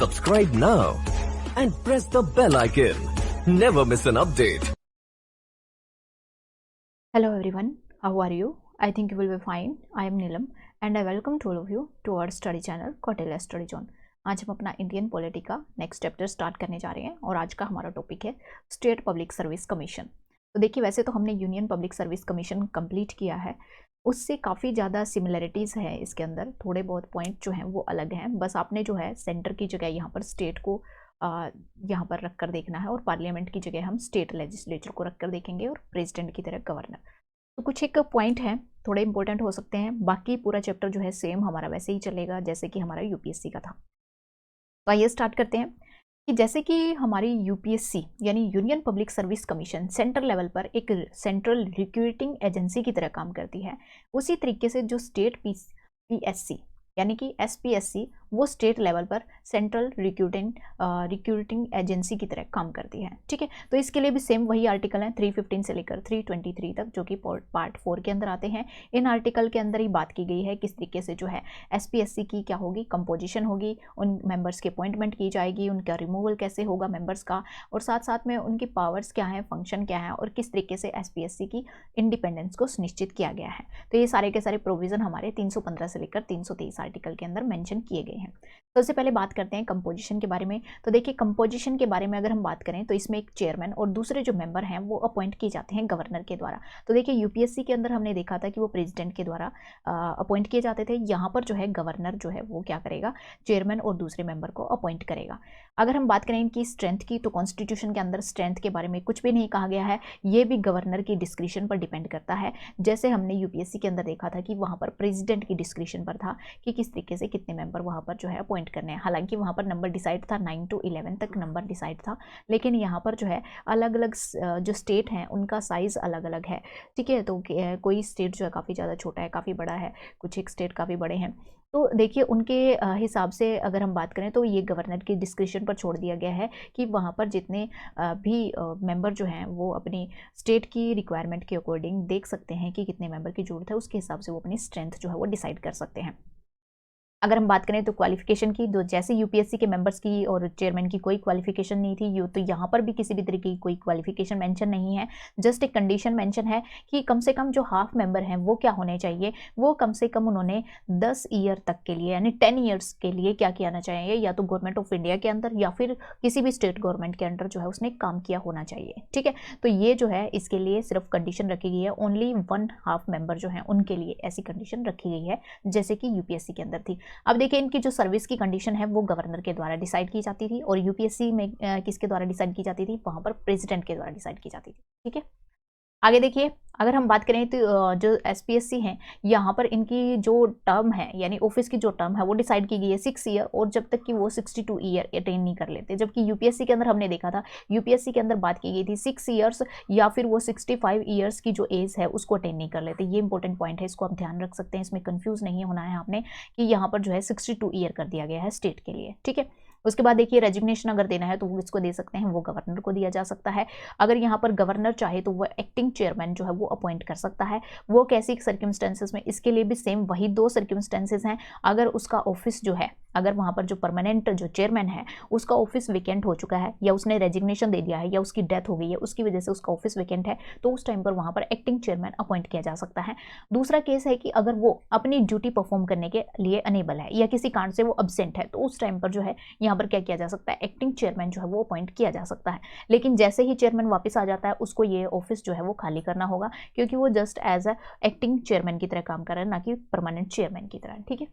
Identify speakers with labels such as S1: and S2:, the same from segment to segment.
S1: Subscribe now and press the bell icon. Never miss an update.
S2: Hello everyone, how are you? I think you will be fine. I am Neelam and I welcome all of you to our study channel Kautilya Study Zone. आज हम अपना Indian polity का next chapter start करने जा रहे हैं और आज का हमारा टॉपिक है स्टेट पब्लिक सर्विस कमीशन। तो देखिए, वैसे तो हमने union public service commission complete किया है, उससे काफ़ी ज़्यादा सिमिलरिटीज़ हैं इसके अंदर, थोड़े बहुत पॉइंट जो हैं वो अलग हैं। बस आपने जो है सेंटर की जगह यहाँ पर स्टेट को यहाँ पर रख कर देखना है और पार्लियामेंट की जगह हम स्टेट लेजिस्लेचर को रख कर देखेंगे और प्रेसिडेंट की तरह गवर्नर। तो कुछ एक पॉइंट हैं थोड़े इंपॉर्टेंट हो सकते हैं, बाकी पूरा चैप्टर जो है सेम हमारा वैसे ही चलेगा जैसे कि हमारा यूपीएससी का था। तो आइए स्टार्ट करते हैं कि जैसे कि हमारी यूपीएससी यानी union public service commission central level पर एक सेंट्रल रिक्रूटिंग एजेंसी की तरह काम करती है, उसी तरीके से जो स्टेट पीएससी यानी कि एसपीएससी वो स्टेट लेवल पर सेंट्रल रिक्रूटिंग एजेंसी की तरह काम करती है। ठीक है, तो इसके लिए भी सेम वही आर्टिकल हैं 315 से लेकर 323 तक, जो कि पार्ट 4 के अंदर आते हैं। इन आर्टिकल के अंदर ही बात की गई है किस तरीके से जो है एसपीएससी की क्या होगी, कंपोजिशन होगी, उन मेंबर्स की अपॉइंटमेंट की जाएगी, उनका रिमूवल कैसे होगा मेंबर्स का, और साथ साथ में उनकी पावर्स क्या हैं, फंक्शन क्या है, और किस तरीके से एसपीएससी की इंडिपेंडेंस को सुनिश्चित किया गया है। तो ये सारे के सारे प्रोविजन हमारे 315 से लेकर 323 आर्टिकल के अंदर मेंशन किए गए हैं। सबसे पहले बात करते हैं कंपोजिशन के बारे में। तो देखिए, कंपोजिशन के बारे में अगर हम बात करें तो इसमें एक चेयरमैन और दूसरे जो मेंबर हैं वो अपॉइंट किए जाते हैं गवर्नर के द्वारा। तो देखिए, यूपीएससी के अंदर हमने देखा था कि वो प्रेसिडेंट के द्वारा अपॉइंट किए जाते थे। यहाँ पर जो है गवर्नर जो है वो क्या करेगा, चेयरमैन और दूसरे मेंबर को अपॉइंट करेगा। अगर हम बात करें इनकी स्ट्रेंथ की, तो कॉन्स्टिट्यूशन के अंदर स्ट्रेंथ के बारे में कुछ भी नहीं कहा गया है, ये भी गवर्नर की डिस्क्रिशन पर डिपेंड करता है। जैसे हमने यूपीएससी के अंदर देखा था कि वहाँ पर प्रेसिडेंट की डिस्क्रिशन पर था कि किस तरीके से कितने मेंबर वहाँ पर जो है अपॉइंट करने हैं। हालांकि वहाँ पर नंबर डिसाइड था, 9 to 11 तक नंबर डिसाइड था, लेकिन यहाँ पर जो है अलग अलग जो स्टेट हैं उनका साइज़ अलग अलग है। ठीक है, तो कोई स्टेट जो है काफ़ी ज़्यादा छोटा है, काफ़ी बड़ा है, कुछ एक स्टेट काफ़ी बड़े हैं। तो देखिए, उनके हिसाब से अगर हम बात करें तो ये गवर्नर की डिस्क्रिशन पर छोड़ दिया गया है कि वहाँ पर जितने भी मेंबर जो हैं वो अपनी स्टेट की रिक्वायरमेंट के अकॉर्डिंग देख सकते हैं कि कितने मेंबर की ज़रूरत है, उसके हिसाब से वो अपनी स्ट्रेंथ जो है वो डिसाइड कर सकते हैं। अगर हम बात करें तो क्वालिफिकेशन की, तो जैसे यूपीएससी के मेंबर्स की और चेयरमैन की कोई क्वालिफिकेशन नहीं थी, तो यहाँ पर भी किसी भी तरीके की कोई क्वालिफिकेशन मेंशन नहीं है। जस्ट एक कंडीशन मेंशन है कि कम से कम जो हाफ मेंबर हैं वो क्या होने चाहिए, वो कम से कम उन्होंने 10 ईयर तक के लिए यानी 10 ईयर्स के लिए क्या किया चाहिए, या तो गवर्नमेंट ऑफ इंडिया के अंदर या फिर किसी भी स्टेट गवर्नमेंट के अंडर जो है उसने काम किया होना चाहिए। ठीक है, तो ये जो है इसके लिए सिर्फ कंडीशन रखी गई है, ओनली 1/2 मेंबर जो है उनके लिए ऐसी कंडीशन रखी गई है जैसे कि यूपीएससी के अंदर थी। अब देखिए, इनकी जो सर्विस की कंडीशन है वो गवर्नर के द्वारा डिसाइड की जाती थी, और यूपीएससी में किसके द्वारा डिसाइड की जाती थी, वहां पर प्रेसिडेंट के द्वारा डिसाइड की जाती थी। ठीक है, आगे देखिए, अगर हम बात करें तो जो एसपीएससी हैं यहाँ पर इनकी जो टर्म है यानी ऑफिस की जो टर्म है वो डिसाइड की गई है 6 ईयर, और जब तक कि वो 62 ईयर अटेन नहीं कर लेते। जबकि यूपीएससी के अंदर हमने देखा था, यूपीएससी के अंदर बात की गई थी 6 ईयर्स या फिर वो 65 ईयर्स की जो एज है उसको अटेन नहीं कर लेते। ये इंपॉर्टेंट पॉइंट है, इसको आप ध्यान रख सकते हैं, इसमें कंफ्यूज नहीं होना है आपने कि यहाँ पर जो है 62 ईयर कर दिया गया है स्टेट के लिए। ठीक है, उसके बाद देखिए, रेजिग्नेशन अगर देना है तो वो इसको दे सकते हैं, वो गवर्नर को दिया जा सकता है। अगर यहाँ पर गवर्नर चाहे तो वो एक्टिंग चेयरमैन जो है वो अपॉइंट कर सकता है। वो कैसी सर्कमस्टेंसेस में, इसके लिए भी सेम वही 2 सर्कमस्टेंसेस हैं। अगर उसका ऑफिस जो है, अगर वहाँ पर जो परमानेंट जो चेयरमैन है उसका ऑफिस वेकेंट हो चुका है, या उसने रेजिग्नेशन दे दिया है, या उसकी डेथ हो गई है, उसकी वजह से उसका ऑफिस वेकेंट है, तो उस टाइम पर वहाँ पर एक्टिंग चेयरमैन अपॉइंट किया जा सकता है। दूसरा केस है कि अगर वो अपनी ड्यूटी परफॉर्म करने के लिए अनेबल है या किसी कारण से वो अब्सेंट है, तो उस टाइम पर जो है यहाँ पर क्या किया जा सकता है, एक्टिंग चेयरमैन जो है वो अपॉइंट किया जा सकता है। लेकिन जैसे ही चेयरमैन वापस आ जाता है उसको ये ऑफिस जो है वो खाली करना होगा, क्योंकि वो just as a acting chairman की तरह काम कर रहा है, ना कि परमानेंट चेयरमैन की तरह। ठीक है,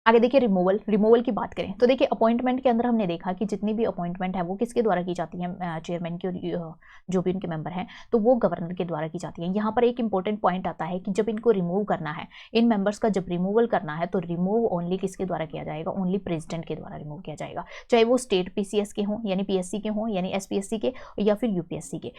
S2: आगे देखिए, रिमूवल की बात करें तो देखिए, अपॉइंटमेंट के अंदर हमने देखा कि जितनी भी अपॉइंटमेंट है वो किसके द्वारा की जाती है, चेयरमैन की, और जो भी उनके मेंबर हैं तो वो गवर्नर के द्वारा की जाती है। यहाँ पर एक इंपॉर्टेंट पॉइंट आता है कि जब इनको रिमूव करना है, इन मेंबर्स का जब रिमूवल करना है, तो रिमूव ओनली किसके द्वारा किया जाएगा, ओनली प्रेसिडेंट के द्वारा रिमूव किया जाएगा। चाहे वो स्टेट पीसीएस के हों यानी पीएससी के हों यानी एसपीएससी के, या फिर यूपीएससी के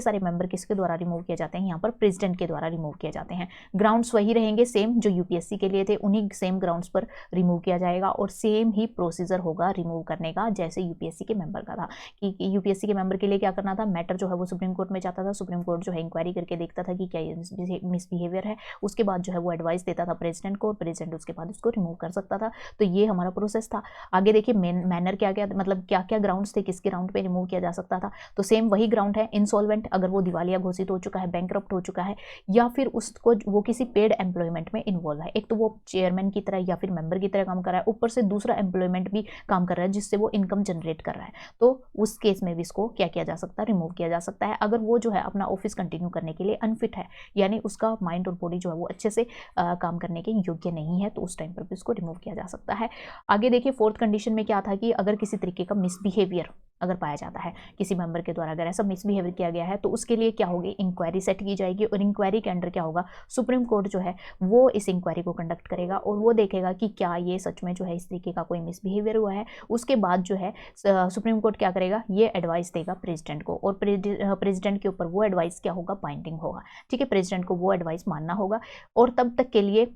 S2: सारे मेंबर किसके द्वारा रिमूव किए जाते हैं, यहाँ पर प्रेसिडेंट के द्वारा रिमूव किए जाते हैं। ग्राउंड्स वही रहेंगे सेम जो यूपीएससी के लिए थे, उन्हीं सेम ग्राउंड्स पर रिमूव किया जाएगा और सेम ही प्रोसीजर होगा रिमूव करने का जैसे यूपीएससी के मेंबर का था कि यूपीएससी के मेंबर के लिए क्या करना था, मैटर जो है वो सुप्रीम कोर्ट में जाता था, सुप्रीम कोर्ट जो है इंक्वायरी करके देखता था कि क्या ये मिसबिहेवियर है, उसके बाद जो है वो एडवाइस देता था प्रेसिडेंट को और प्रेसिडेंट उसके बाद उसको रिमूव कर सकता था। तो ये हमारा प्रोसेस था। आगे देखिए मैनर क्या क्या, मतलब क्या क्या ग्राउंड्स थे, किसके ग्राउंड पे रिमूव किया जा सकता था। तो सेम वही ग्राउंड है, इंसॉल्वेंट, अगर वो दिवालिया घोषित हो चुका है, बैंकरप्ट हो चुका है, या फिर उसको वो किसी पेड एम्प्लॉयमेंट में इन्वॉल्व है। एक तो वो चेयरमैन की तरह या फिर मेंबर की तरह काम कर रहा है, ऊपर से दूसरा एम्प्लॉयमेंट भी काम कर रहा है जिससे वो इनकम जनरेट कर रहा है, तो उस केस में भी इसको क्या किया जा सकता है, रिमूव किया जा सकता है। अगर वो जो है अपना ऑफिस कंटिन्यू करने के लिए अनफिट है, यानी उसका माइंड और बॉडी जो है वो अच्छे से काम करने के योग्य नहीं है, तो उस टाइम पर भी उसको रिमूव किया जा सकता है। आगे देखिए फोर्थ कंडीशन में क्या था कि अगर किसी तरीके का मिसबिहेवियर अगर पाया जाता है किसी मेंबर के द्वारा, अगर ऐसा मिसबिहेवियर किया गया है तो उसके लिए क्या होगी, इंक्वायरी सेट की जाएगी और इंक्वायरी के अंडर क्या होगा, सुप्रीम कोर्ट जो है वो इस इंक्वायरी को कंडक्ट करेगा और वो देखेगा कि क्या ये सच में जो है इस तरीके का कोई मिसबिहेवियर हुआ है। उसके बाद जो है सुप्रीम कोर्ट क्या करेगा, ये एडवाइस देगा प्रेसिडेंट को और प्रेसिडेंट के ऊपर वो एडवाइस क्या होगा, बाइंडिंग होगा। ठीक है, प्रेसिडेंट को वो एडवाइस मानना होगा और तब तक के लिए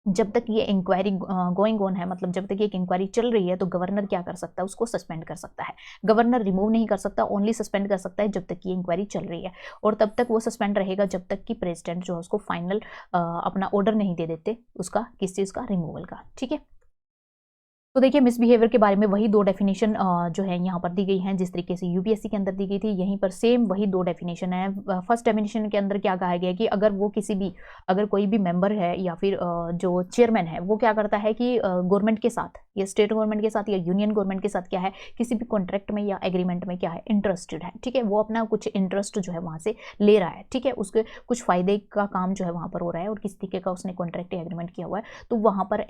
S2: जब तक ये इंक्वायरी गोइंग ऑन है, मतलब जब तक ये इंक्वायरी चल रही है, तो गवर्नर क्या कर सकता है, उसको सस्पेंड कर सकता है। गवर्नर रिमूव नहीं कर सकता, ओनली सस्पेंड कर सकता है जब तक ये इंक्वायरी चल रही है, और तब तक वो सस्पेंड रहेगा जब तक कि प्रेसिडेंट जो है उसको फाइनल अपना ऑर्डर नहीं दे देते उसका किस चीज़ का, रिमूवल का। ठीक है, तो देखिए मिसबिहेवियर के बारे में वही दो डेफिनेशन जो है यहाँ पर दी गई हैं जिस तरीके से यूपीएससी के अंदर दी गई थी, यहीं पर सेम वही दो डेफिनेशन है। फर्स्ट डेफिनेशन के अंदर क्या कहा गया कि अगर वो किसी भी, अगर कोई भी मेंबर है या फिर जो चेयरमैन है वो क्या करता है कि गवर्नमेंट के साथ या स्टेट गवर्नमेंट के साथ या यूनियन गवर्नमेंट के साथ क्या है, किसी भी कॉन्ट्रैक्ट में या एग्रीमेंट में क्या है, इंटरेस्टेड है। ठीक है, वो अपना कुछ इंटरेस्ट जो है वहाँ से ले रहा है। ठीक है, उसके कुछ फायदे का काम जो है वहाँ पर हो रहा है और किस तरीके का उसने कॉन्ट्रैक्ट या एग्रीमेंट किया हुआ है, तो वहाँ पर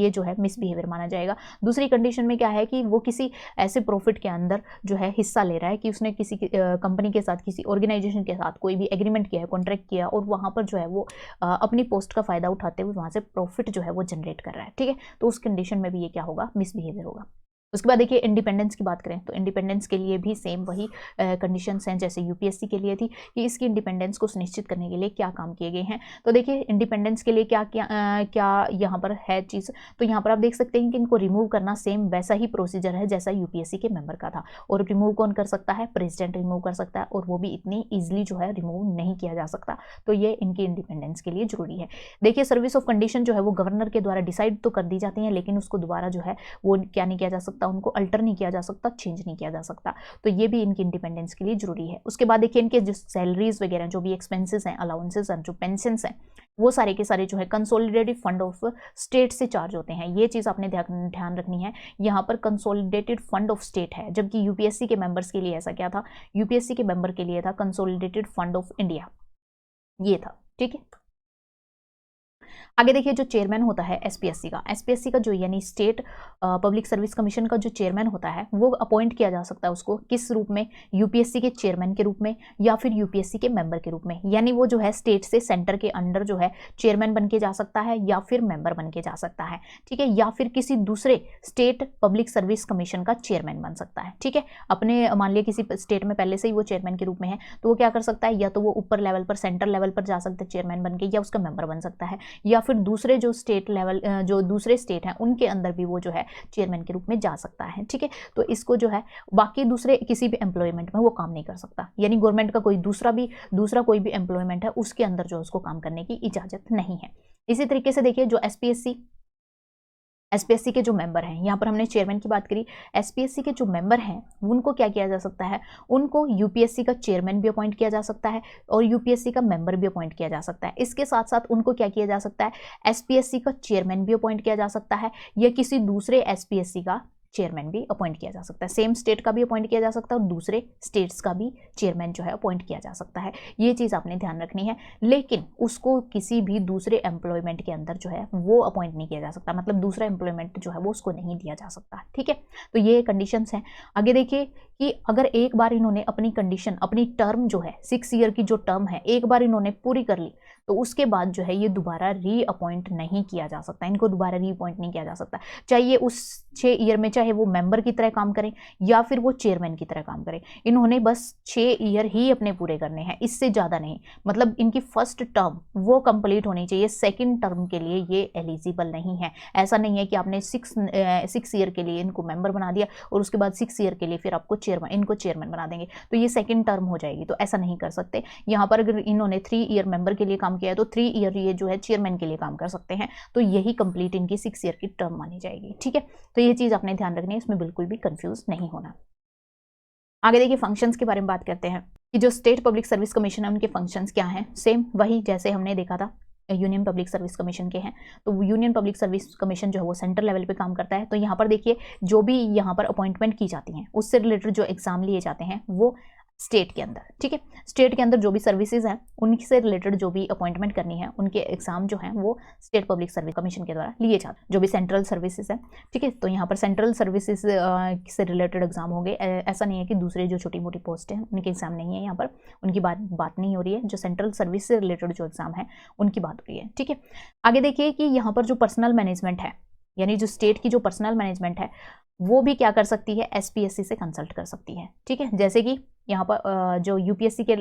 S2: ये जो है मिसबिहेवियर माना जाएगा। दूसरी कंडीशन में क्या है कि वो किसी ऐसे प्रॉफिट के अंदर जो है हिस्सा ले रहा है कि उसने किसी कंपनी के साथ, किसी ऑर्गेनाइजेशन के साथ कोई भी एग्रीमेंट किया है, कॉन्ट्रैक्ट किया और वहाँ पर जो है वो अपनी पोस्ट का फायदा उठाते हुए वहाँ से प्रॉफिट जो है वो जनरेट कर रहा है। ठीक है, तो उस कंडीशन में भी ये क्या होगा, मिसबिहेवियर होगा। उसके बाद देखिए इंडिपेंडेंस की बात करें तो इंडिपेंडेंस के लिए भी सेम वही कंडीशंस हैं जैसे यूपीएससी के लिए थी कि इसकी इंडिपेंडेंस को सुनिश्चित करने के लिए क्या काम किए गए हैं। तो देखिए इंडिपेंडेंस के लिए क्या क्या क्या यहाँ पर है चीज़, तो यहाँ पर आप देख सकते हैं कि इनको रिमूव करना सेम वैसा ही प्रोसीजर है जैसा यूपीएससी के मेंबर का था। और रिमूव कौन कर सकता है, प्रेसिडेंट रिमूव कर सकता है, और वो भी इतनी ईजिली जो है रिमूव नहीं किया जा सकता। तो ये इनकी इंडिपेंडेंस के लिए जरूरी है। देखिए सर्विस ऑफ कंडीशन जो है वो गवर्नर के द्वारा डिसाइड तो कर दी जाती है, लेकिन उसको दोबारा जो है वो क्या नहीं किया जा सकता, उनको अल्टर नहीं किया जा सकता, चेंज नहीं किया जा सकता। तो ये भी इनकी इंडिपेंडेंस के लिए जरूरी है। उसके बाद देखिए इनके जो सैलरीज वगैरह, जो भी एक्सपेंसेस हैं, अलाउंसेस हैं, जो पेंशन हैं, वो सारे के सारे जो है कंसोलिडेटेड फंड ऑफ स्टेट से चार्ज होते हैं। ये चीज़ आपने ध्यान रखनी है। यहाँ पर कंसोलिडेटेड फंड ऑफ स्टेट है, जबकि यूपीएससी के मेंबर्स के लिए ऐसा क्या था, यूपीएससी के मेंबर के लिए था कंसोलिडेटेड फंड ऑफ इंडिया, ये था। ठीक है, आगे देखिए जो चेयरमैन होता है एसपीएससी का जो यानी स्टेट पब्लिक सर्विस कमीशन का जो चेयरमैन होता है वो अपॉइंट किया जा सकता है उसको किस रूप में, यूपीएससी के चेयरमैन के रूप में या फिर यूपीएससी के मेंबर के रूप में। यानी वो जो है स्टेट से सेंटर के अंडर जो है चेयरमैन बन के जा सकता है या फिर मेंबर बन के जा सकता है। ठीक है, या फिर किसी दूसरे स्टेट पब्लिक सर्विस कमीशन का चेयरमैन बन सकता है। ठीक है, अपने मान लिया किसी स्टेट में पहले से ही वो चेयरमैन के रूप में है तो वो क्या कर सकता है, या तो वो ऊपर लेवल पर, सेंटर लेवल पर जा सकता है चेयरमैन बन के, या उसका मेंबर बन सकता है, या फिर दूसरे जो स्टेट लेवल जो दूसरे स्टेट हैं उनके अंदर भी वो जो है चेयरमैन के रूप में जा सकता है। ठीक है, तो इसको जो है बाकी दूसरे किसी भी एम्प्लॉयमेंट में वो काम नहीं कर सकता, यानी गवर्नमेंट का कोई दूसरा कोई भी एम्प्लॉयमेंट है उसके अंदर जो उसको काम करने की इजाजत नहीं है। इसी तरीके से देखिए जो एसपीएससी के जो मेंबर हैं, यहाँ पर हमने चेयरमैन की बात करी, एसपीएससी के जो मेंबर हैं उनको क्या किया जा सकता है, उनको यूपीएससी का चेयरमैन भी अपॉइंट किया जा सकता है और यूपीएससी का मेंबर भी अपॉइंट किया जा सकता है। इसके साथ साथ उनको क्या किया जा सकता है, एसपीएससी का चेयरमैन भी अपॉइंट किया जा सकता है या किसी दूसरे एसपीएससी का चेयरमैन भी अपॉइंट किया जा सकता है। सेम स्टेट का भी अपॉइंट किया जा सकता है और दूसरे स्टेट्स का भी चेयरमैन जो है अपॉइंट किया जा सकता है। ये चीज़ आपने ध्यान रखनी है, लेकिन उसको किसी भी दूसरे एम्प्लॉयमेंट के अंदर जो है वो अपॉइंट नहीं किया जा सकता, मतलब दूसरा एम्प्लॉयमेंट जो है वो उसको नहीं दिया जा सकता। ठीक है, तो ये कंडीशंस हैं। आगे देखिए कि अगर एक बार इन्होंने अपनी कंडीशन, अपनी टर्म जो है 6 ईयर की जो टर्म है एक बार इन्होंने पूरी कर ली तो उसके बाद जो है ये दोबारा रीअपॉइंट नहीं किया जा सकता, इनको दोबारा रीअपॉइंट नहीं किया जा सकता, चाहिए उस 6 ईयर में चाहे वो मेंबर की तरह काम करें या फिर वो चेयरमैन की तरह काम करें। इन्होंने बस 6 ईयर ही अपने पूरे करने हैं, इससे ज़्यादा नहीं। मतलब इनकी फर्स्ट टर्म वो कंप्लीट होनी चाहिए, सेकंड टर्म के लिए ये एलिजिबल नहीं है। ऐसा नहीं है कि आपने 6 ईयर के लिए इनको मेंबर बना दिया और उसके बाद 6 ईयर के लिए फिर आपको इनको चेयरमैन बना देंगे तो ये सेकंड टर्म हो जाएगी, तो ऐसा नहीं कर सकते। यहाँ पर अगर इन्होंने 3 ईयर मेंबर के लिए काम किया है तो 3 ईयर ये जो है चेयरमैन के लिए काम कर सकते हैं, तो यही कंप्लीट इनकी 6 ईयर की टर्म मानी जाएगी। ठीक है, तो ये चीज़ आपने ध्यान रखनी है, इसमें बिल्कुल भी कंफ्यूज नहीं होना। आगे देखिए फंक्शंस के बारे में बात करते हैं कि जो स्टेट पब्लिक सर्विस कमीशन है उनके फंक्शंस क्या हैं। सेम वही जैसे हमने देखा था यूनियन पब्लिक सर्विस कमीशन के हैं। तो यूनियन पब्लिक सर्विस कमीशन जो है वो सेंट्रल लेवल पे काम करता है। तो यहाँ पर देखिए जो भी यहाँ पर अपॉइंटमेंट की जाती हैं उससे रिलेटेड जो एग्जाम लिए जाते हैं वो स्टेट के अंदर, ठीक है, स्टेट के अंदर जो भी सर्विसेज हैं उनसे रिलेटेड जो भी अपॉइंटमेंट करनी है उनके एग्जाम जो हैं वो स्टेट पब्लिक सर्विस कमीशन के द्वारा लिए जाते हैं। जो भी सेंट्रल सर्विसेज है, ठीक है, तो यहाँ पर सेंट्रल सर्विसेज से रिलेटेड एग्जाम होंगे। ऐसा नहीं है कि दूसरे जो छोटी मोटी पोस्ट हैं उनके एग्जाम नहीं है, यहाँ पर उनकी बात नहीं हो रही है। जो सेंट्रल सर्विस से रिलेटेड जो एग्जाम है उनकी बात हो रही है। ठीक है, आगे देखिए कि यहाँ पर जो पर्सनल मैनेजमेंट है, यानी जो स्टेट की जो पर्सनल मैनेजमेंट है वो भी क्या कर सकती है, एसपीएससी से कंसल्ट कर सकती है। ठीक है, जैसे कि यहाँ पर जो यूपीएससी के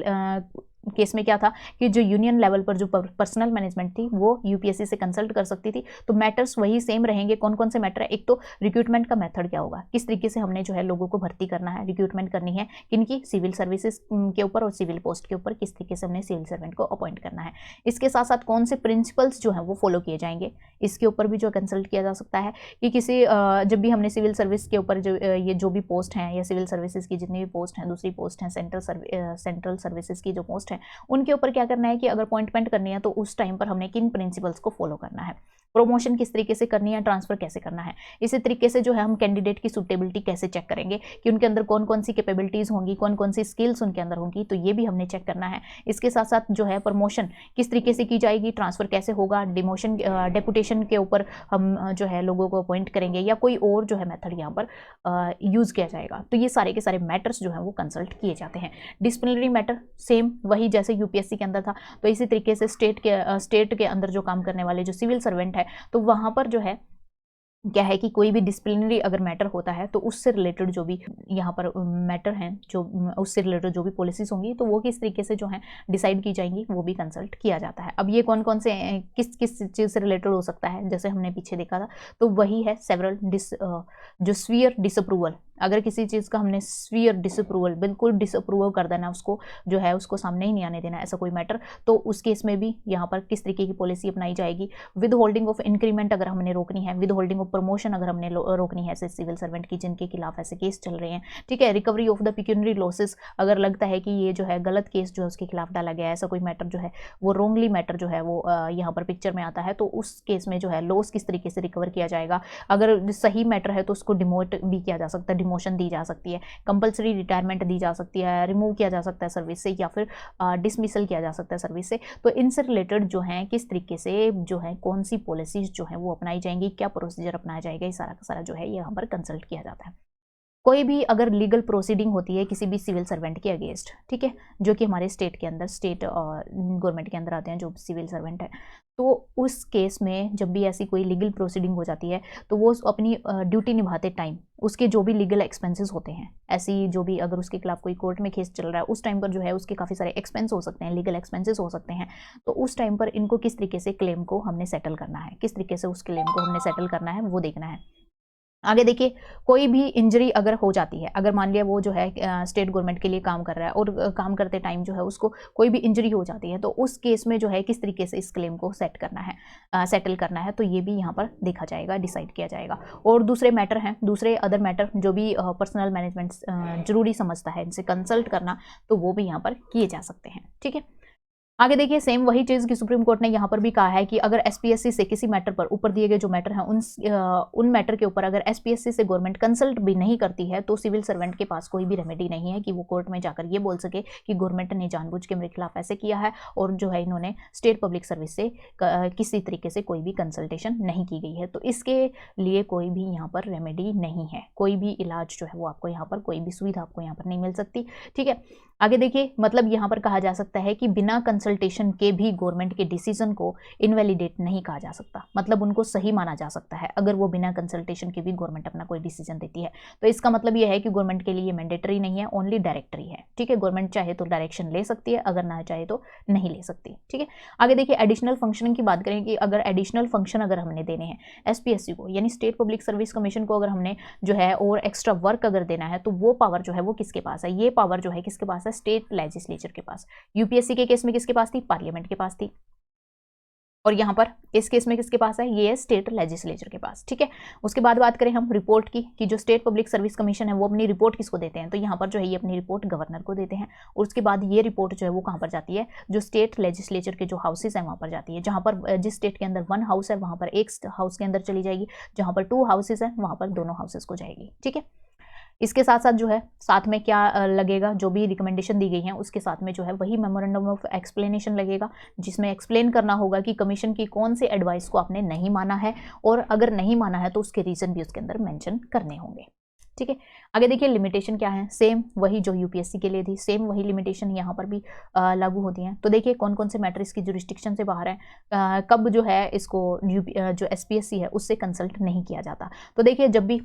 S2: केस में क्या था कि जो यूनियन लेवल पर जो पर्सनल मैनेजमेंट थी वो यूपीएससी से कंसल्ट कर सकती थी। तो मैटर्स वही सेम रहेंगे। कौन कौन से मैटर है, एक तो रिक्रूटमेंट का मेथड क्या होगा, किस तरीके से हमने जो है लोगों को भर्ती करना है, रिक्रूटमेंट करनी है किनकी, सिविल सर्विसेज के ऊपर और सिविल पोस्ट के ऊपर किस तरीके से हमने सिविल सर्वेंट को अपॉइंट करना है। इसके साथ साथ कौन से प्रिंसिपल्स जो है वो फॉलो किए जाएंगे, इसके ऊपर भी जो कंसल्ट किया जा सकता है कि किसी जब भी हमने सिविल सर्विस के ऊपर जो ये जो भी पोस्ट हैं या सिविल सर्विसेज की जितनी भी पोस्ट हैं, दूसरी पोस्ट हैं सेंट्रल सर्विसेज की जो पोस्ट हैं उनके ऊपर क्या करना है कि अगर अपॉइंटमेंट करनी है तो उस टाइम पर हमने किन प्रिंसिपल्स को फॉलो करना है, प्रमोशन किस तरीके से करनी है, ट्रांसफर कैसे करना है। इसी तरीके से जो है हम कैंडिडेट की सूटेबिलिटी कैसे चेक करेंगे कि उनके अंदर कौन कौन सी कैपेबिलिटीज होंगी, कौन कौन सी स्किल्स उनके अंदर होंगी, तो ये भी हमने चेक करना है। इसके साथ साथ जो है प्रमोशन किस तरीके से की जाएगी, ट्रांसफर कैसे होगा, डिमोशन डेपुटेशन के ऊपर हम जो है लोगों को अपॉइंट करेंगे या कोई और जो है मेथड यहाँ पर यूज किया जाएगा। तो ये सारे के सारे मैटर्स जो है वो कंसल्ट किए जाते हैं। डिसिप्लिनरी मैटर सेम वही जैसे यूपीएससी के अंदर था, तो इसी तरीके से स्टेट के अंदर जो काम करने वाले जो सिविल सर्वेंट है तो वहाँ पर जो है क्या है कि कोई भी डिसिप्लिनरी अगर मैटर होता है तो उससे रिलेटेड जो भी यहाँ पर मैटर हैं, जो उससे रिलेटेड जो भी पॉलिसीज होंगी तो वो किस तरीके से जो है डिसाइड की जाएंगी वो भी कंसल्ट किया जाता है। अब ये कौन कौन से किस किस चीज़ से रिलेटेड हो सकता है, जैसे हमने पीछे देखा था तो वही है सेवरल जो स्फीयर डिसअप्रूवल। अगर किसी चीज़ का हमने स्फीयर डिसअप्रूवल बिल्कुल डिसअप्रूवल कर देना, उसको जो है उसको सामने ही नहीं आने देना ऐसा कोई मैटर, तो उस केस में भी यहाँ पर किस तरीके की पॉलिसी अपनाई जाएगी। विद होल्डिंग ऑफ इंक्रीमेंट अगर हमने रोकनी है, विद होल्डिंग ऑफ प्रमोशन अगर हमने रोकनी है ऐसे सिविल सर्वेंट की जिनके खिलाफ ऐसे केस चल रहे हैं, ठीक है, recovery of the pecuniary losses अगर लगता है कि ये जो है गलत केस जो है उसके खिलाफ डाला गया है, ऐसा कोई मैटर जो है वो रोंगली मैटर जो है वो यहाँ पर पिक्चर में आता है, तो उस केस में जो है लॉस किस तरीके से रिकवर किया जाएगा। अगर सही मैटर है तो उसको डिमोट भी किया जा सकता है, डिमोशन दी जा सकती है, कंपल्सरी रिटायरमेंट दी जा सकती है, रिमूव किया जा सकता है सर्विस से या फिर डिसमिसल किया जा सकता है सर्विस से। तो इनसे रिलेटेड जो है किस तरीके से जो है कौन सी पॉलिसीज जो है वो अपनाई जाएंगी, क्या प्रोसीजर अपनाया जाएगा, ये सारा का सारा जो है यहाँ पर कंसल्ट किया जाता है। कोई भी अगर लीगल प्रोसीडिंग होती है किसी भी सिविल सर्वेंट के अगेंस्ट, ठीक है, जो कि हमारे स्टेट के अंदर स्टेट गवर्नमेंट के अंदर आते हैं जो सिविल सर्वेंट है, तो उस केस में जब भी ऐसी कोई लीगल प्रोसीडिंग हो जाती है तो वो अपनी ड्यूटी निभाते टाइम उसके जो भी लीगल एक्सपेंसेस होते हैं, ऐसी जो भी अगर उसके खिलाफ कोई कोर्ट में केस चल रहा है उस टाइम पर जो है उसके काफ़ी सारे एक्सपेंस हो सकते हैं, लीगल एक्सपेंसेस हो सकते हैं, तो उस टाइम पर इनको किस तरीके से क्लेम को हमने सेटल करना है, किस तरीके से उस क्लेम को हमने सेटल करना है वो देखना है। आगे देखिए कोई भी इंजरी अगर हो जाती है, अगर मान लिया वो जो है स्टेट गवर्नमेंट के लिए काम कर रहा है और काम करते टाइम जो है उसको कोई भी इंजरी हो जाती है, तो उस केस में जो है किस तरीके से इस क्लेम को सेटल करना है, तो ये भी यहाँ पर देखा जाएगा, डिसाइड किया जाएगा। और दूसरे मैटर हैं, दूसरे अदर मैटर जो भी पर्सनल मैनेजमेंट जरूरी समझता है इनसे कंसल्ट करना, तो वो भी यहाँ पर किए जा सकते हैं। ठीक है, आगे देखिए सेम वही चीज़ की सुप्रीम कोर्ट ने यहाँ पर भी कहा है कि अगर एसपीएससी से किसी मैटर पर, ऊपर दिए गए जो मैटर हैं उन मैटर के ऊपर अगर एसपीएससी से गवर्नमेंट कंसल्ट भी नहीं करती है तो सिविल सर्वेंट के पास कोई भी रेमेडी नहीं है कि वो कोर्ट में जाकर ये बोल सके कि गवर्नमेंट ने जानबूझ के मेरे खिलाफ ऐसे किया है और जो है इन्होंने स्टेट पब्लिक सर्विस से किसी तरीके से कोई भी कंसल्टेशन नहीं की गई है। तो इसके लिए कोई भी यहाँ पर रेमेडी नहीं है, कोई भी इलाज जो है वो आपको यहाँ पर, कोई भी सुविधा आपको यहाँ पर नहीं मिल सकती। ठीक है, आगे देखिए मतलब यहाँ पर कहा जा सकता है कि बिना कंसल्टेशन के भी गवर्नमेंट के डिसीजन को इनवैलिडेट नहीं कहा जा सकता, मतलब उनको सही माना जा सकता है अगर वो बिना कंसल्टेशन के भी गवर्नमेंट अपना कोई डिसीजन देती है। तो इसका मतलब ये है कि गवर्नमेंट के लिए मैंडेटरी नहीं है, ओनली डायरेक्टरी है। ठीक है, गवर्नमेंट चाहे तो डायरेक्शन ले सकती है, अगर ना चाहे तो नहीं ले सकती। ठीक है, आगे देखिए एडिशनल फंक्शनिंग की बात करें कि अगर एडिशनल फंक्शन अगर हमने देने हैं एसपीएससी को, यानी स्टेट पब्लिक सर्विस कमीशन को अगर हमने जो है और एक्स्ट्रा वर्क अगर देना है, तो वो पावर जो है वो किसके पास है? ये पावर जो है किसके पास है? स्टेट लेजिस्लेचर के पास। यूपीएससी के केस में किसके पास थी? पार्लियामेंट के पास थी। और यहाँ पर इस केस में किसके पास है? ये है स्टेट लेजिस्लेचर के पास। ठीक है, उसके बाद बात करें हम रिपोर्ट की कि जो स्टेट पब्लिक सर्विस कमीशन है वो अपनी रिपोर्ट किसको देते हैं? तो यहाँ पर जो है ये अपनी रिपोर्ट गवर्नर को देते हैं। और उसके बाद ये रिपोर्ट जो है वो कहाँ पर जाती है? जो स्टेट लेजिस्लेचर के जो हाउसेज हैं वहाँ पर जाती है। जहाँ पर जिस स्टेट के अंदर 1 हाउस है वहाँ पर एक हाउस के अंदर चली जाएगी, जहाँ पर 2 हाउसेज है वहाँ पर दोनों हाउसेज को जाएगी। ठीक है, इसके साथ साथ जो है साथ में क्या लगेगा? जो भी रिकमेंडेशन दी गई है उसके साथ में जो है वही मेमोरेंडम ऑफ एक्सप्लेनेशन लगेगा, जिसमें एक्सप्लेन करना होगा कि कमीशन की कौन से एडवाइस को आपने नहीं माना है, और अगर नहीं माना है तो उसके रीजन भी उसके अंदर मेंशन करने होंगे। ठीक है, आगे देखिए लिमिटेशन क्या है? सेम वही जो यूपीएससी के लिए थी, सेम वही लिमिटेशन यहाँ पर भी लागू होती हैं। तो देखिए कौन कौन से मैटर इसकी जुरिस्डिक्शन से बाहर है, कब जो है इसको जो एसपीएससी है उससे कंसल्ट नहीं किया जाता। तो देखिए जब भी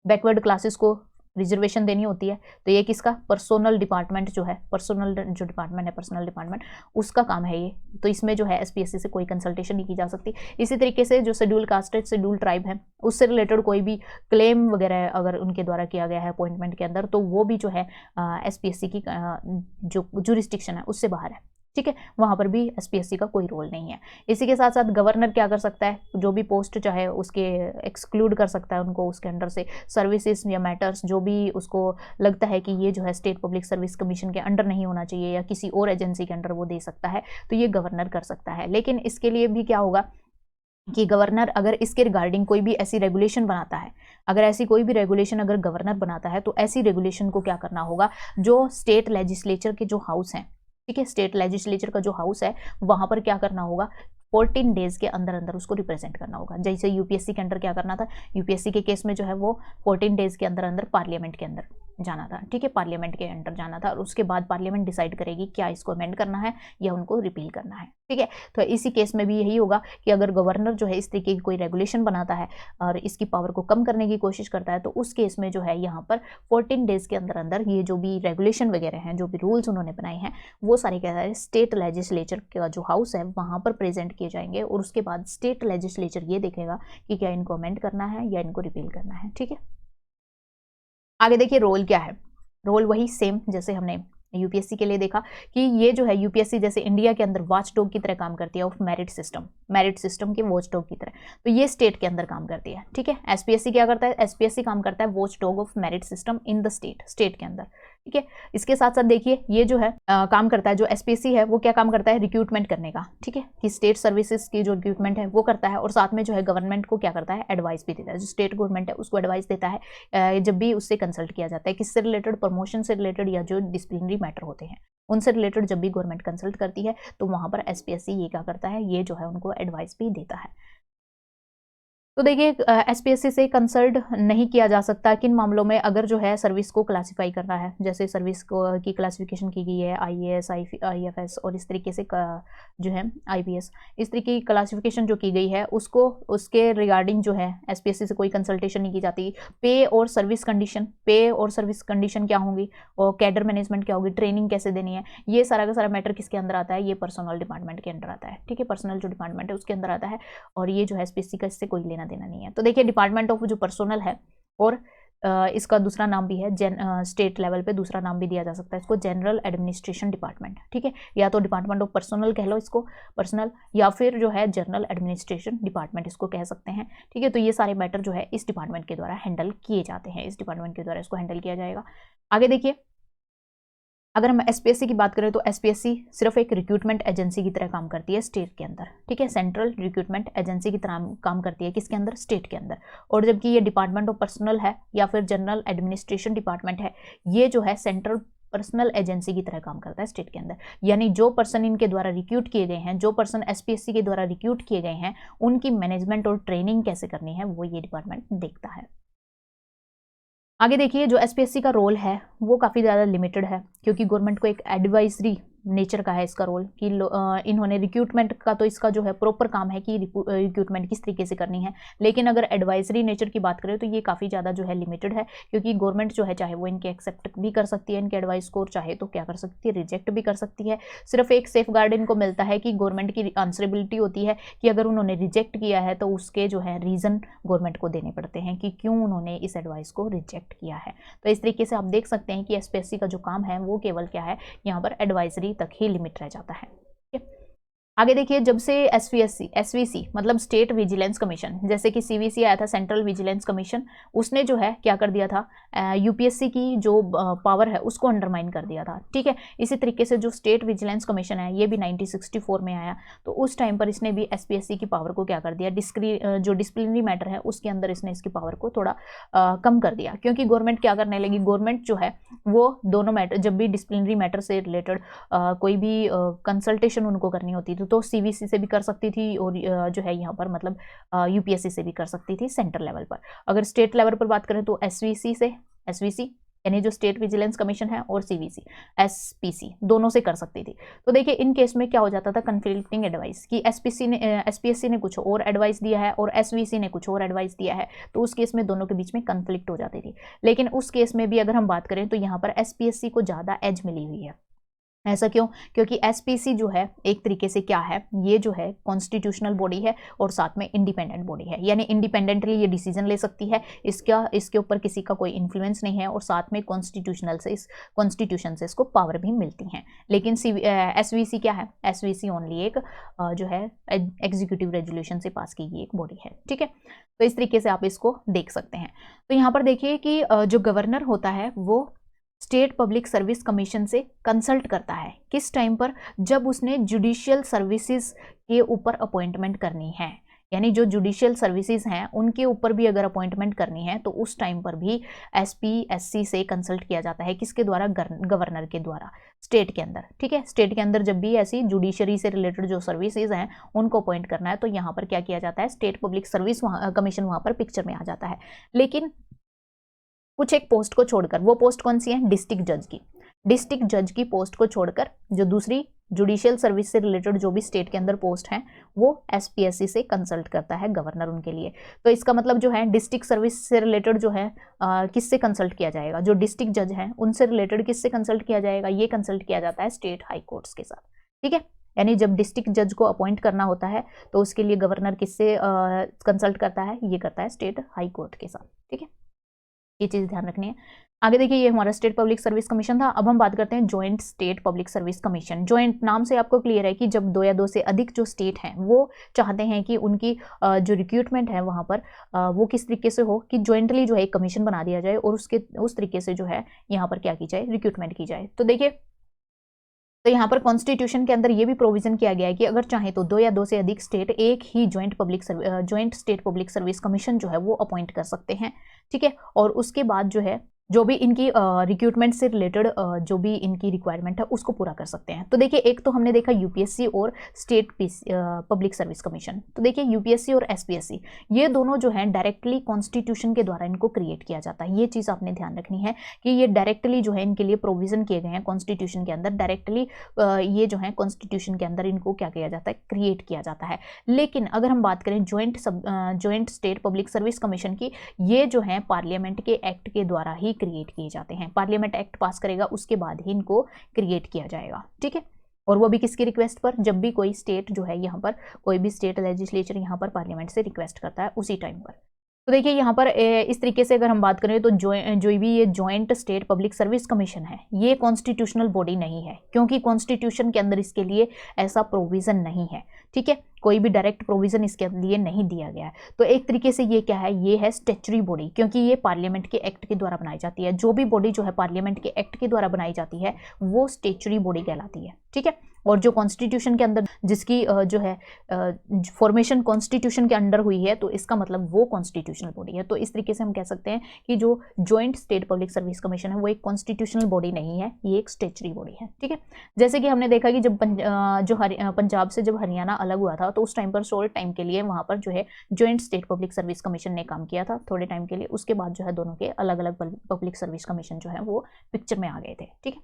S2: बैकवर्ड क्लासेस को रिजर्वेशन देनी होती है तो ये किसका? पर्सनल डिपार्टमेंट जो है, पर्सनल जो डिपार्टमेंट है, पर्सनल डिपार्टमेंट उसका काम है ये। तो इसमें जो है एसपीएससी से कोई कंसल्टेशन नहीं की जा सकती। इसी तरीके से जो शेड्यूल कास्ट, शेड्यूल ट्राइब है उससे रिलेटेड कोई भी क्लेम वगैरह अगर उनके द्वारा किया गया है अपॉइंटमेंट के अंदर, तो वो भी जो है एसपीएससी की जो जुरिस्डिक्शन है उससे बाहर है। ठीक है, वहाँ पर भी एसपीएससी का कोई रोल नहीं है। इसी के साथ साथ गवर्नर क्या कर सकता है? जो भी पोस्ट चाहे उसके एक्सक्लूड कर सकता है उनको, उसके अंडर से सर्विसेज या मैटर्स जो भी उसको लगता है कि ये जो है स्टेट पब्लिक सर्विस कमीशन के अंडर नहीं होना चाहिए या किसी और एजेंसी के अंडर वो दे सकता है, तो ये गवर्नर कर सकता है। लेकिन इसके लिए भी क्या होगा कि गवर्नर अगर इसके रिगार्डिंग कोई भी ऐसी रेगुलेशन बनाता है, अगर ऐसी कोई भी रेगुलेशन अगर गवर्नर बनाता है, तो ऐसी रेगुलेशन को क्या करना होगा? जो स्टेट लेजिस्लेचर के जो हाउस हैं, ठीक है, स्टेट लेजिस्लेचर का जो हाउस है वहां पर क्या करना होगा? 14 डेज के अंदर अंदर उसको रिप्रेजेंट करना होगा। जैसे यूपीएससी के अंदर क्या करना था? यूपीएससी के केस में जो है वो 14 डेज के अंदर अंदर पार्लियामेंट के अंदर जाना था। ठीक है, पार्लियामेंट के अंदर जाना था और उसके बाद पार्लियामेंट डिसाइड करेगी क्या इसको अमेंड करना है या उनको रिपील करना है। ठीक है, तो इसी केस में भी यही होगा कि अगर गवर्नर जो है इस तरीके की कोई रेगुलेशन बनाता है और इसकी पावर को कम करने की कोशिश करता है, तो उस केस में जो है यहाँ पर 14 डेज के अंदर अंदर ये जो भी रेगुलेशन वगैरह हैं, जो भी रूल्स उन्होंने बनाए हैं, वो सारे क्या है स्टेट लेजिस्लेचर का जो हाउस है वहाँ पर प्रेजेंट किए जाएंगे और उसके बाद स्टेट लेजिस्लेचर ये देखेगा कि क्या इनको अमेंड करना है या इनको रिपील करना है। ठीक है, आगे देखिए रोल क्या है? रोल वही सेम जैसे हमने यूपीएससी के लिए देखा कि ये जो है यूपीएससी जैसे इंडिया के अंदर वॉचडॉग की तरह काम करती है ऑफ मेरिट सिस्टम के वॉचडॉग की तरह, तो ये स्टेट के अंदर काम करती है। ठीक है, एसपीएससी क्या करता है? एसपीएससी काम करता है watchdog of merit system in the state के अंदर। ठीक है, इसके साथ साथ देखिए ये जो है काम करता है, जो एसपीएससी है वो क्या काम करता है? रिक्रूटमेंट करने का। ठीक है, कि स्टेट सर्विसेज की जो रिक्रूटमेंट है वो करता है और साथ में जो है गवर्नमेंट को क्या करता है? एडवाइस भी देता है। जो स्टेट गवर्नमेंट है उसको एडवाइस देता है जब भी उससे कंसल्ट किया जाता है, किससे रिलेटेड? प्रमोशन से रिलेटेड या जो डिसिप्लिनरी मैटर होते हैं उनसे रिलेटेड जब भी गवर्नमेंट कंसल्ट करती है तो वहां पर एसपीएससी ये क्या करता है? ये जो है उनको एडवाइस भी देता है। तो देखिए एसपीएससी से कंसल्ट नहीं किया जा सकता किन मामलों में? अगर जो है सर्विस को क्लासिफाई करना है, जैसे सर्विस को की क्लासिफिकेशन की गई है आईएएस, आईएफएस और इस तरीके से जो है आईपीएस, इस तरीके की क्लासिफिकेशन जो की गई है उसको उसके रिगार्डिंग जो है एसपीएससी से कोई कंसल्टेशन नहीं की जाती। पे और सर्विस कंडीशन क्या होंगी और कैडर मैनेजमेंट क्या होगी, ट्रेनिंग कैसे देनी है, ये सारा का सारा मैटर किसके अंदर आता है? ये पर्सनल डिपार्टमेंट के अंदर आता है। ठीक है, पर्सनल जो डिपार्टमेंट है उसके अंदर आता है और ये जो है एसपीएससी का इससे कोई लेना देना नहीं है। तो देखिए डिपार्टमेंट ऑफ जो पर्सनल है और इसका दूसरा नाम भी है स्टेट लेवल पे दूसरा नाम भी दिया जा सकता है इसको, जनरल एडमिनिस्ट्रेशन डिपार्टमेंट। ठीक है, या तो डिपार्टमेंट ऑफ पर्सनल कह लो इसको, पर्सनल, या फिर जो है जनरल एडमिनिस्ट्रेशन डिपार्टमेंट इसको कह सकते हैं। ठीक है, तो ये सारे मैटर जो है इस डिपार्टमेंट के द्वारा हैंडल किए जाते हैं, इस डिपार्टमेंट के द्वारा इसको हैंडल किया जाएगा। आगे देखिए अगर हम एसपीएससी की बात करें तो एसपीएससी सिर्फ एक रिक्रूटमेंट एजेंसी की तरह काम करती है स्टेट के अंदर। ठीक है, सेंट्रल रिक्रूटमेंट एजेंसी की तरह काम करती है किसके अंदर? स्टेट के अंदर। और जबकि ये डिपार्टमेंट ऑफ पर्सनल है या फिर जनरल एडमिनिस्ट्रेशन डिपार्टमेंट है, ये जो है सेंट्रल पर्सनल एजेंसी की तरह काम करता है स्टेट के अंदर। यानी जो पर्सन इनके द्वारा रिक्रूट किए गए हैं, जो पर्सन एसपीएससी के द्वारा रिक्रूट किए गए हैं, उनकी मैनेजमेंट और ट्रेनिंग कैसे करनी है वो ये डिपार्टमेंट देखता है। आगे देखिए जो एसपीएससी का रोल है वो काफ़ी ज़्यादा लिमिटेड है, क्योंकि गवर्नमेंट को एक एडवाइजरी नेचर का है इसका रोल कि इन्होंने रिक्रूटमेंट का तो इसका जो है प्रॉपर काम है कि रिक्रूटमेंट किस तरीके से करनी है। लेकिन अगर एडवाइजरी नेचर की बात करें तो ये काफ़ी ज़्यादा जो है लिमिटेड है, क्योंकि गवर्नमेंट जो है चाहे वो इनके एक्सेप्ट भी कर सकती है इनके एडवाइस को, और चाहे तो क्या कर सकती है, रिजेक्ट भी कर सकती है। सिर्फ एक सेफ गार्ड इनको मिलता है कि गवर्नमेंट की आंसरेबिलिटी होती है कि अगर उन्होंने रिजेक्ट किया है तो उसके जो है रीज़न गवर्नमेंट को देने पड़ते हैं कि क्यों उन्होंने इस एडवाइस को रिजेक्ट किया है। तो इस तरीके से आप देख सकते हैं कि एसपीएससी का जो काम है वो केवल क्या है, यहाँ पर एडवाइजरी तक ही लिमिट रह जाता है। आगे देखिए, जब से एसवीसी मतलब स्टेट विजिलेंस कमीशन, जैसे कि सीवीसी आया था सेंट्रल विजिलेंस कमीशन, उसने जो है क्या कर दिया था, यूपीएससी की जो पावर है उसको अंडरमाइन कर दिया था। ठीक है, इसी तरीके से जो स्टेट विजिलेंस कमीशन है ये भी 1964 में आया, तो उस टाइम पर इसने भी एसपीएससी की पावर को क्या कर दिया, जो डिसिप्लिनरी मैटर है उसके अंदर इसने इसकी पावर को थोड़ा कम कर दिया। क्योंकि गवर्नमेंट क्या करने लगी, गवर्नमेंट जो है वो दोनों मैटर, जब भी डिसिप्लिनरी मैटर से रिलेटेड कोई भी कंसल्टेशन उनको करनी होती थी तो सीवीसी से भी कर सकती थी, और जो है यहाँ पर मतलब यूपीएससी से भी कर सकती थी सेंट्रल लेवल पर। अगर स्टेट लेवल पर बात करें तो एसवीसी यानी जो स्टेट विजिलेंस कमीशन है, और सीवीसी एसपीसी दोनों से कर सकती थी। तो देखिए इन केस में क्या हो जाता था, कंफ्लिक्टिंग एडवाइस कि एसपीएससी ने कुछ और एडवाइस दिया है और एसवीसी ने कुछ और एडवाइस दिया है, तो उस केस में दोनों के बीच में कंफ्लिक्ट हो जाती थी। लेकिन उस केस में भी अगर हम बात करें तो यहाँ पर एसपीएससी को ज़्यादा एज मिली हुई है। ऐसा क्यों? क्योंकि एसपीसी जो है एक तरीके से क्या है, ये जो है कॉन्स्टिट्यूशनल बॉडी है और साथ में इंडिपेंडेंट बॉडी है, यानी इंडिपेंडेंटली ये डिसीजन ले सकती है, इसके ऊपर किसी का कोई इन्फ्लुएंस नहीं है, और साथ में कॉन्स्टिट्यूशन से इसको पावर भी मिलती हैं। लेकिन एसवीसी क्या है, एसवीसी ओनली एक जो है एग्जीक्यूटिव रेजोल्यूशन से पास की गई एक बॉडी है। ठीक है, तो इस तरीके से आप इसको देख सकते हैं। तो यहाँ पर देखिए कि जो गवर्नर होता है वो स्टेट पब्लिक सर्विस कमीशन से कंसल्ट करता है, किस टाइम पर, जब उसने जुडिशियल सर्विसेज के ऊपर अपॉइंटमेंट करनी है, यानी जो जुडिशियल सर्विसेज हैं उनके ऊपर भी अगर अपॉइंटमेंट करनी है तो उस टाइम पर भी एसपीएससी से कंसल्ट किया जाता है। किसके द्वारा? गवर्नर के द्वारा, स्टेट के अंदर। ठीक है, स्टेट के अंदर जब भी ऐसी जुडिशरी से रिलेटेड जो सर्विसेज हैं उनको अपॉइंट करना है तो यहाँ पर क्या किया जाता है, स्टेट पब्लिक सर्विस कमीशन वहाँ पर पिक्चर में आ जाता है। लेकिन कुछ एक पोस्ट को छोड़कर, वो पोस्ट कौन सी है, डिस्ट्रिक्ट जज की पोस्ट को छोड़कर जो दूसरी जुडिशियल सर्विस से रिलेटेड जो भी स्टेट के अंदर पोस्ट हैं वो एसपीएससी से कंसल्ट करता है गवर्नर उनके लिए। तो इसका मतलब जो है डिस्ट्रिक्ट सर्विस से रिलेटेड जो है किससे कंसल्ट किया जाएगा, जो डिस्ट्रिक्ट जज हैं उनसे रिलेटेड किससे कंसल्ट किया जाएगा, ये कंसल्ट किया जाता है स्टेट हाई कोर्ट्स के साथ। ठीक है, यानी जब डिस्ट्रिक्ट जज को अपॉइंट करना होता है तो उसके लिए गवर्नर किससे कंसल्ट करता है, ये करता है स्टेट हाई कोर्ट के साथ। ठीक है, ये चीज़ ध्यान रखनी है। आगे देखिए, ये हमारा स्टेट पब्लिक सर्विस कमीशन था। अब हम बात करते हैं joint state public service commission. Joint नाम से आपको क्लियर है कि जब 2 या 2 से अधिक जो स्टेट हैं वो चाहते हैं कि उनकी जो रिक्रूटमेंट है वहाँ पर वो किस तरीके से हो कि जॉइंटली जो है एक कमीशन बना दिया जाए और उस तरीके से जो है यहाँ पर क्या की जाए, रिक्रूटमेंट की जाए। तो देखिए, तो यहाँ पर कॉन्स्टिट्यूशन के अंदर ये भी प्रोविजन किया गया है कि अगर चाहे तो 2 या 2 से अधिक स्टेट एक ही joint state public service commission जो है वो अपॉइंट कर सकते हैं। ठीक है, और उसके बाद जो है जो भी इनकी रिक्रूटमेंट से रिलेटेड जो भी इनकी रिक्वायरमेंट है उसको पूरा कर सकते हैं। तो देखिए, एक तो हमने देखा यूपीएससी और स्टेट पब्लिक सर्विस कमीशन। तो देखिए, यूपीएससी और एसपीएससी ये दोनों जो हैं डायरेक्टली कॉन्स्टिट्यूशन के द्वारा इनको क्रिएट किया जाता है। ये चीज़ आपने ध्यान रखनी है कि ये डायरेक्टली जो है इनके लिए प्रोविजन किए गए हैं कॉन्स्टिट्यूशन के अंदर, डायरेक्टली ये जो है कॉन्स्टिट्यूशन के अंदर इनको क्या किया जाता है, क्रिएट किया जाता है। लेकिन अगर हम बात करें joint state public service commission की, ये जो है पार्लियामेंट के एक्ट के द्वारा ही क्रिएट किए जाते हैं। पार्लियामेंट एक्ट पास करेगा उसके बाद ही इनको क्रिएट किया जाएगा। ठीक है, और वो भी किसकी रिक्वेस्ट पर, जब भी कोई स्टेट जो है यहाँ पर कोई भी स्टेट लेजिस्लेचर यहाँ पर पार्लियामेंट से रिक्वेस्ट करता है उसी टाइम पर। तो देखिए, यहाँ पर इस तरीके से अगर हम बात करें तो जो भी ये joint state public service commission है ये कॉन्स्टिट्यूशनल बॉडी नहीं है, क्योंकि कॉन्स्टिट्यूशन के अंदर इसके लिए ऐसा प्रोविजन नहीं है। ठीक है, कोई भी डायरेक्ट प्रोविजन इसके लिए नहीं दिया गया है। तो एक तरीके से ये क्या है, ये है स्टैच्यूटरी बॉडी, क्योंकि ये पार्लियामेंट के एक्ट के द्वारा बनाई जाती है। जो भी बॉडी जो है पार्लियामेंट के एक्ट के द्वारा बनाई जाती है वो स्टैच्यूटरी बॉडी कहलाती है। ठीक है, और जो कॉन्स्टिट्यूशन के अंदर जिसकी जो है फॉर्मेशन कॉन्स्टिट्यूशन के अंडर हुई है तो इसका मतलब वो कॉन्स्टिट्यूशनल बॉडी है। तो इस तरीके से हम कह सकते हैं कि जो joint state public service commission है वो एक कॉन्स्टिट्यूशनल बॉडी नहीं है, ये एक स्टैच्यूटरी बॉडी है। ठीक है, जैसे कि हमने देखा कि जब पंजाब से जब हरियाणा अलग हुआ था तो उस टाइम पर शॉर्ट टाइम के लिए वहाँ पर जो है joint state public service commission ने काम किया था थोड़े टाइम के लिए। उसके बाद जो है दोनों के अलग अलग पब्लिक सर्विस कमीशन जो है वो पिक्चर में आ गए थे। ठीक है,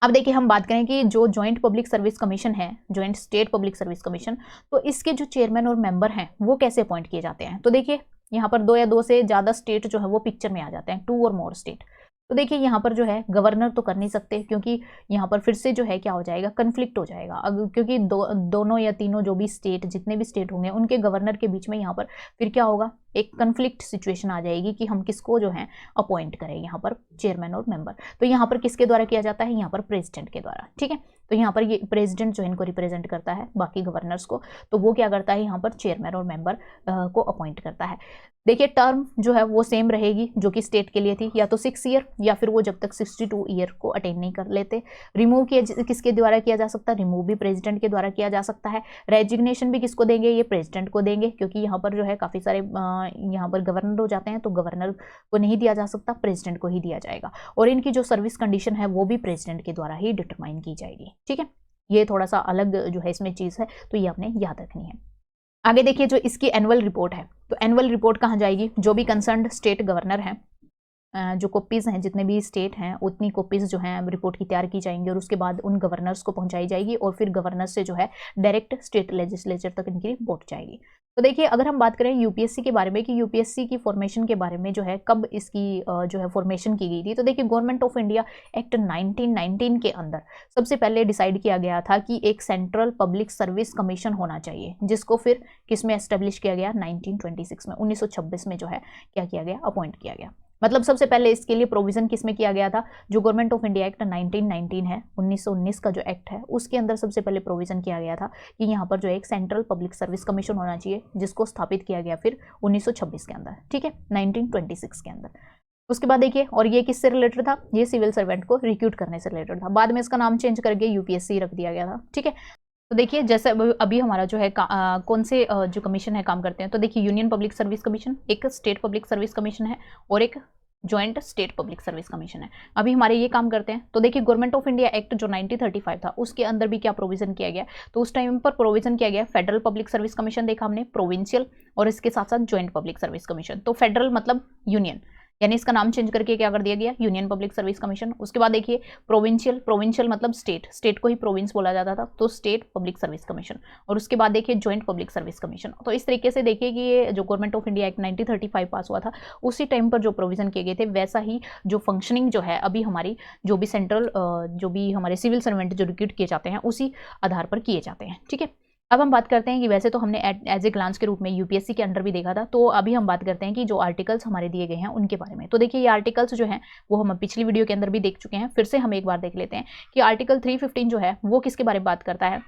S2: अब देखिए हम बात करें कि जो जॉइंट पब्लिक सर्विस कमीशन है, joint state public service commission, तो इसके जो चेयरमैन और मेंबर हैं वो कैसे अपॉइंट किए जाते हैं। तो देखिए यहाँ पर 2 या 2 से ज़्यादा स्टेट जो है वो पिक्चर में आ जाते हैं, 2 और मोर स्टेट। तो देखिए यहाँ पर जो है गवर्नर तो कर नहीं सकते, क्योंकि यहाँ पर फिर से जो है क्या हो जाएगा, कन्फ्लिक्ट हो जाएगा। अब क्योंकि दोनों या तीनों जो भी स्टेट, जितने भी स्टेट होंगे उनके गवर्नर के बीच में यहाँ पर फिर क्या होगा, एक कन्फ्लिक्ट सिचुएशन आ जाएगी कि हम किसको जो है अपॉइंट करें यहाँ पर चेयरमैन और मेंबर। तो यहाँ पर किसके द्वारा किया जाता है, यहाँ पर प्रेसिडेंट के द्वारा। ठीक है, तो यहाँ पर ये प्रेसिडेंट जो है इनको रिप्रेजेंट करता है बाकी गवर्नर्स को, तो वो क्या करता है, यहाँ पर चेयरमैन और मेंबर को अपॉइंट करता है। देखिए टर्म जो है वो सेम रहेगी जो कि स्टेट के लिए थी, या तो 6 ईयर या फिर वो जब तक 62 ईयर को अटेन नहीं कर लेते। रिमूव किया किसके द्वारा किया जा सकता है, रिमूव भी प्रेसिडेंट के द्वारा किया जा सकता है। रेजिग्नेशन भी किसको देंगे, ये प्रेसिडेंट को देंगे, क्योंकि यहाँ पर जो है काफ़ी सारे यहाँ पर गवर्नर हो जाते हैं, तो गवर्नर को नहीं दिया जा सकता, प्रेसिडेंट को ही दिया जाएगा। और इनकी जो सर्विस कंडीशन है वो भी प्रेसिडेंट के द्वारा ही डिटरमाइन की जाएगी। ठीक है, ये थोड़ा सा अलग जो है इसमें चीज़ है, तो ये आपने याद रखनी है। आगे देखिए जो इसकी एनुअल रिपोर्ट है, तो एनुअल रिपोर्ट कहाँ जाएगी, जो भी कंसर्न्ड स्टेट गवर्नर हैं, जो कॉपीज़ हैं, जितने भी स्टेट हैं उतनी कॉपीज़ जो हैं रिपोर्ट की तैयार की जाएंगी, और उसके बाद उन गवर्नर्स को पहुंचाई जाएगी, और फिर गवर्नर्स से जो है डायरेक्ट स्टेट लेजिस्लेचर तक इनकी रिपोर्ट जाएगी। तो देखिए अगर हम बात करें यूपीएससी के बारे में कि यूपीएससी की फॉर्मेशन के बारे में जो है कब इसकी जो है फॉर्मेशन की गई थी, तो देखिए गवर्नमेंट ऑफ इंडिया एक्ट 1919 के अंदर सबसे पहले डिसाइड किया गया था कि एक सेंट्रल पब्लिक सर्विस कमीशन होना चाहिए, जिसको फिर किस में एस्टेब्लिश किया गया, 1926 में, 1926 में जो है क्या किया गया, अपॉइंट किया गया। मतलब सबसे पहले इसके लिए प्रोविजन किस में किया गया था, जो गवर्नमेंट ऑफ इंडिया एक्ट 1919 है, 1919 का जो एक्ट है उसके अंदर सबसे पहले प्रोविजन किया गया था कि यहाँ पर जो एक सेंट्रल पब्लिक सर्विस कमीशन होना चाहिए, जिसको स्थापित किया गया फिर 1926 के अंदर। ठीक है, 1926 के अंदर। उसके बाद देखिए, और ये किससे रिलेटेड था, ये सिविल सर्वेंट को रिक्रूट करने से रिलेटेड था। बाद में इसका नाम चेंज करके यूपीएससी रख दिया गया था। ठीक है, तो देखिए जैसे अभी हमारा जो है कौन से जो कमीशन है काम करते हैं, तो देखिए यूनियन पब्लिक सर्विस कमीशन, एक स्टेट पब्लिक सर्विस कमीशन है, और एक joint state public service commission है। अभी हमारे ये काम करते हैं। तो देखिए गवर्नमेंट ऑफ इंडिया एक्ट जो 1935 था उसके अंदर भी क्या प्रोविजन किया गया, तो उस टाइम पर प्रोविजन किया गया फेडरल पब्लिक सर्विस कमीशन देखा हमने, प्रोविंशियल, और इसके साथ साथ जॉइंट पब्लिक सर्विस कमीशन। तो फेडरल मतलब यूनियन, यानी इसका नाम चेंज करके क्या कर दिया गया, यूनियन पब्लिक सर्विस कमीशन। उसके बाद देखिए प्रोविंशियल, प्रोविंशियल मतलब स्टेट, स्टेट को ही प्रोविंस बोला जाता था, तो स्टेट पब्लिक सर्विस कमीशन। और उसके बाद देखिए जॉइंट पब्लिक सर्विस कमीशन। तो इस तरीके से देखिए कि ये जो गवर्नमेंट ऑफ इंडिया एक्ट 1935 पास हुआ था उसी टाइम पर जो प्रोविजन किए गए थे, वैसा ही जो फंक्शनिंग जो है अभी हमारी जो भी सेंट्रल जो भी हमारे सिविल सर्वेंट जो रिक्रूट किए जाते हैं उसी आधार पर किए जाते हैं। ठीक है, अब हम बात करते हैं कि वैसे तो हमने एज ए ग्लांस के रूप में यूपीएससी के अंडर भी देखा था, तो अभी हम बात करते हैं कि जो आर्टिकल्स हमारे दिए गए हैं उनके बारे में। तो देखिए ये आर्टिकल्स जो हैं वो हम पिछली वीडियो के अंदर भी देख चुके हैं, फिर से हम एक बार देख लेते हैं कि आर्टिकल 315 जो है वो किसके बारे में बात करता है,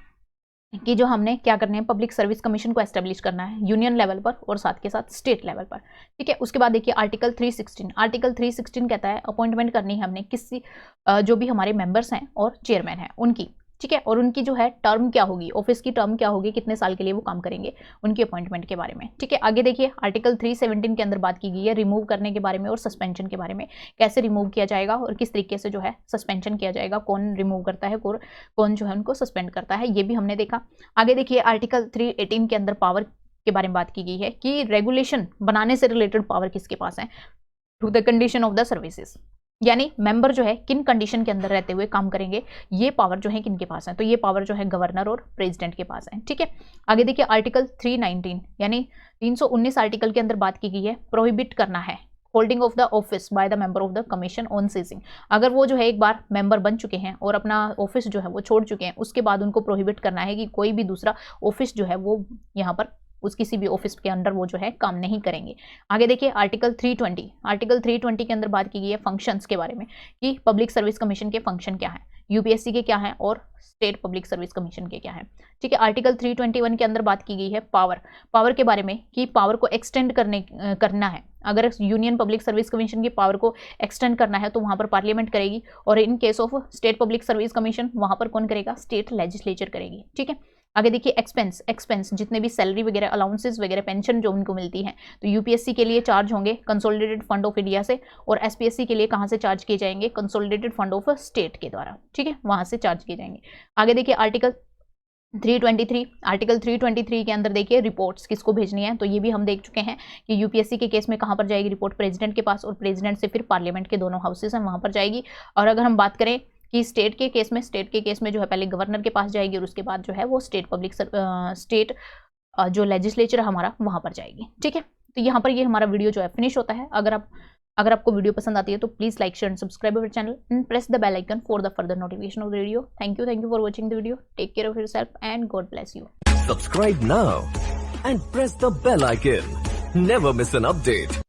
S2: कि जो हमने क्या करने हैं, पब्लिक सर्विस कमीशन को एस्टेब्लिश करना है यूनियन लेवल पर और साथ के साथ स्टेट लेवल पर। ठीक है, उसके बाद देखिए आर्टिकल 316, आर्टिकल 316 कहता है अपॉइंटमेंट करनी है हमने किसी जो भी हमारे मेंबर्स हैं और चेयरमैन हैं उनकी। ठीक है, और उनकी जो है टर्म क्या होगी, ऑफिस की टर्म क्या होगी, कितने साल के लिए वो काम करेंगे, उनकी अपॉइंटमेंट के बारे में। ठीक है, आगे देखिए आर्टिकल 317 के अंदर बात की गई है रिमूव करने के बारे में और सस्पेंशन के बारे में, कैसे रिमूव किया जाएगा और किस तरीके से जो है सस्पेंशन किया जाएगा, कौन रिमूव करता है और कौन जो है उनको सस्पेंड करता है, ये भी हमने देखा। आगे देखिए आर्टिकल 318 के अंदर पावर के बारे में बात की गई है कि रेगुलेशन बनाने से रिलेटेड पावर किसके पास है, to the condition of the services, यानी मेंबर जो है किन कंडीशन के अंदर रहते हुए काम करेंगे, ये पावर जो है किनके पास है, तो ये पावर जो है गवर्नर और प्रेसिडेंट के पास है। ठीक है, आगे देखिए आर्टिकल 319 यानी 319 आर्टिकल के अंदर बात की गई है प्रोहिबिट करना है holding of the office by the member of the commission on ceasing. अगर वो जो है एक बार मेंबर बन चुके हैं और अपना ऑफिस जो है वो छोड़ चुके हैं, उसके बाद उनको प्रोहिबिट करना है कि कोई भी दूसरा ऑफिस जो है वो यहाँ पर उस किसी भी ऑफिस के अंडर वो जो है काम नहीं करेंगे। आगे देखिए आर्टिकल 320, आर्टिकल 320 के अंदर बात की गई है फंक्शंस के बारे में कि पब्लिक सर्विस कमीशन के फंक्शन क्या है, यूपीएससी के क्या है और स्टेट पब्लिक सर्विस कमीशन के क्या है। ठीक है, आर्टिकल 321 के अंदर बात की गई है पावर, पावर के बारे में कि पावर को एक्सटेंड करना है। अगर यूनियन पब्लिक सर्विस कमीशन की पावर को एक्सटेंड करना है तो वहां पर पार्लियामेंट करेगी, और in case of state public service commission वहां पर कौन करेगा, स्टेट लेजिस्लेचर करेगी। ठीक है, आगे देखिए एक्सपेंस जितने भी सैलरी वगैरह अलाउंसेस वगैरह पेंशन जो उनको मिलती है, तो यूपीएससी के लिए चार्ज होंगे कंसोलिडेटेड फंड ऑफ इंडिया से, और एसपीएससी के लिए कहाँ से चार्ज किए जाएंगे, कंसोलिडेटेड फंड ऑफ स्टेट के द्वारा। ठीक है, वहां से चार्ज किए जाएंगे। आगे देखिए आर्टिकल 323, आर्टिकल 323 के अंदर देखिए रिपोर्ट्स किसको भेजनी है, तो ये भी हम देख चुके हैं कि यूपीएससी के केस में कहाँ पर जाएगी रिपोर्ट, प्रेसिडेंट के पास, और प्रेसिडेंट से फिर पार्लियामेंट के दोनों हाउसेस हैं वहां पर जाएगी। और अगर हम बात करें कि स्टेट के केस में जो है पहले गवर्नर के पास जाएगी और उसके बाद जो है वो स्टेट जो लेजिस्लेचर हमारा वहां पर जाएगी। ठीक है, तो यहाँ पर ये हमारा वीडियो जो है फिनिश होता है। अगर आपको वीडियो पसंद आती है तो please like share and subscribe our channel and press the bell icon for the further notification of the video. Thank you for watching the video. Take care of yourself and God bless you.
S1: Subscribe now and press the bell icon. Never miss an update.